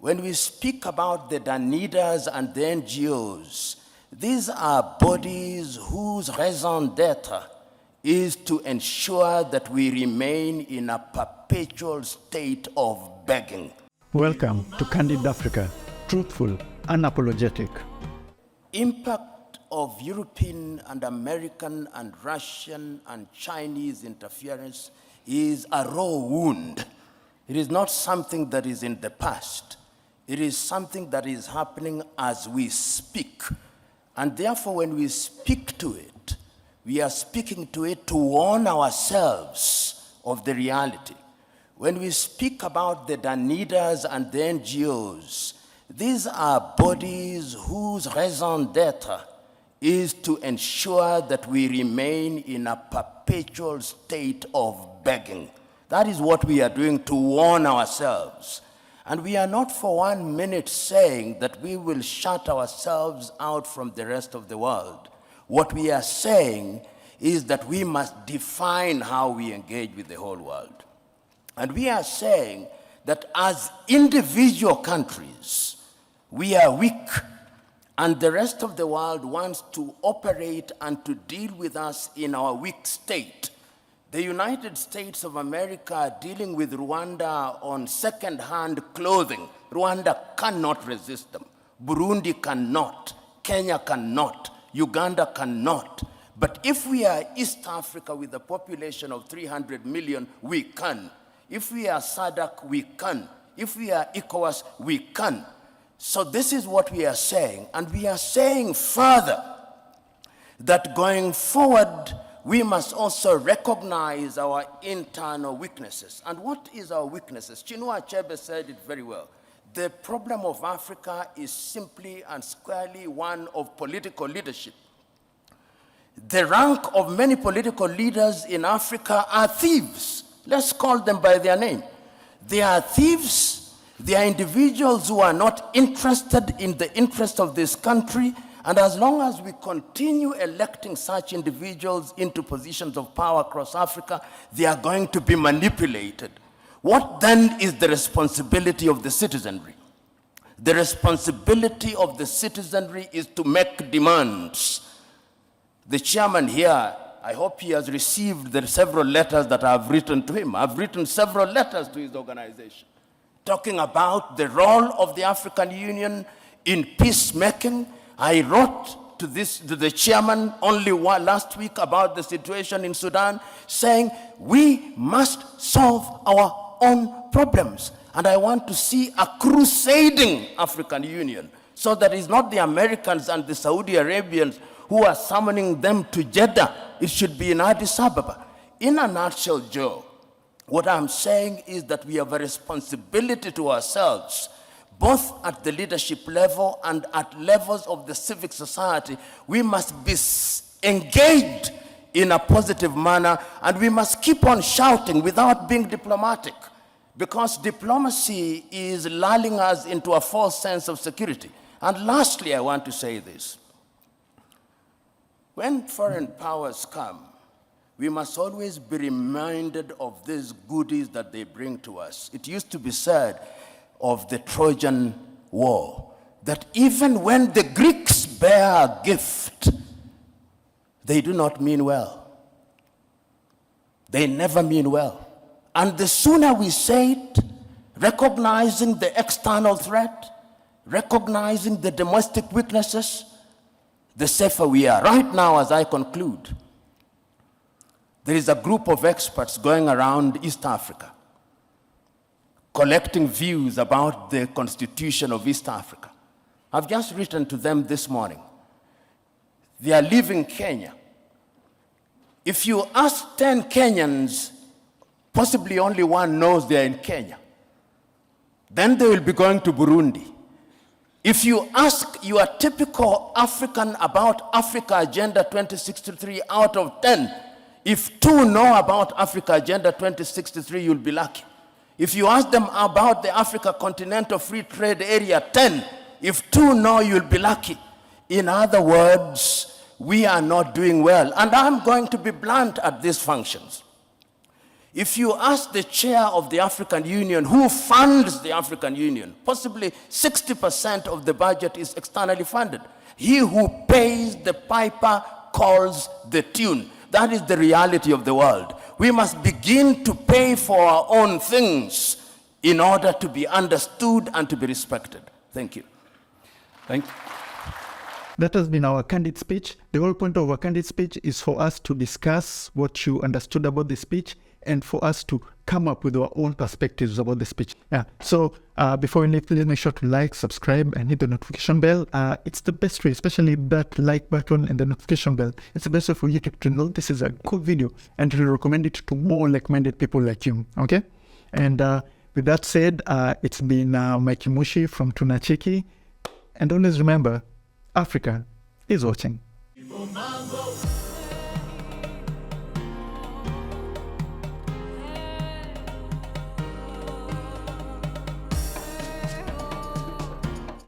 When we speak about the Danidas and the NGOs, these are bodies whose raison d'etre is to ensure that we remain in a perpetual state of begging. Welcome to Canid Africa, truthful, unapologetic. Impact of European and American and Russian and Chinese interference is a raw wound. It is not something that is in the past. It is something that is happening as we speak. And therefore, when we speak to it, we are speaking to it to warn ourselves of the reality. When we speak about the Danidas and the NGOs, these are bodies whose raison d'etre is to ensure that we remain in a perpetual state of begging. That is what we are doing to warn ourselves. And we are not for 1 minute saying that we will shut ourselves out from the rest of the world. What we are saying is that we must define how we engage with the whole world. And we are saying that as individual countries, we are weak, and the rest of the world wants to operate and to deal with us in our weak state. The United States of America are dealing with Rwanda on second-hand clothing. Rwanda cannot resist them. Burundi cannot. Kenya cannot. Uganda cannot. But if we are East Africa with a population of 300 million, we can. If we are SADC, we can. If we are ECOWAS, we can. So this is what we are saying. And we are saying further that going forward, we must also recognize our internal weaknesses. And what is our weaknesses? Chinua Achebe said it very well. The problem of Africa is simply and squarely one of political leadership. The rank of many political leaders in Africa are thieves. Let's call them by their name. They are thieves. They are individuals who are not interested in the interest of this country. And as long as we continue electing such individuals into positions of power across Africa, they are going to be manipulated. What then is the responsibility of the citizenry? The responsibility of the citizenry is to make demands. The chairman here, I hope he has received the several letters that I have written to him. I've written several letters to his organization, talking about the role of the African Union in peacemaking. I wrote to the chairman only last week about the situation in Sudan, saying we must solve our own problems. And I want to see a crusading African Union, so that it's not the Americans and the Saudi Arabians who are summoning them to Jeddah. It should be in Addis Ababa. In a nutshell, Joe, what I'm saying is that we have a responsibility to ourselves, both at the leadership level and at levels of the civic society. We must be engaged in a positive manner, and we must keep on shouting without being diplomatic, because diplomacy is lulling us into a false sense of security. And lastly, I want to say this. When foreign powers come, we must always be reminded of these goodies that they bring to us. It used to be said of the Trojan War that even when the Greeks bear a gift, they do not mean well. They never mean well. And the sooner we say it, recognizing the external threat, recognizing the domestic weaknesses, the safer we are. Right now, as I conclude, there is a group of experts going around East Africa, collecting views about the constitution of East Africa. I've just written to them this morning. They are leaving Kenya. If you ask 10 Kenyans, possibly only one knows they are in Kenya. Then they will be going to Burundi. If you ask your typical African about Africa Agenda 2063 out of 10, if 2 know about Africa Agenda 2063, you'll be lucky. If you ask them about the Africa Continental Free Trade Area, 10. If 2 know, you'll be lucky. In other words, we are not doing well. And I'm going to be blunt at these functions. If you ask the chair of the African Union who funds the African Union, possibly 60% of the budget is externally funded. He who pays the piper calls the tune. That is the reality of the world. We must begin to pay for our own things in order to be understood and to be respected. Thank you. Thank you. That has been our candid speech. The whole point of our candid speech is for us to discuss what you understood about the speech and for us to come up with our own perspectives about the speech. Yeah. So before we leave, please make sure to like, subscribe, and hit the notification bell. It's the best way, especially that like button and the notification bell. It's the best way for YouTube to know this is a good video and to recommend it to more like-minded people like you. Okay? And with that said, it's been Mike Mushi from Tunacheki. And always remember, Africa is watching.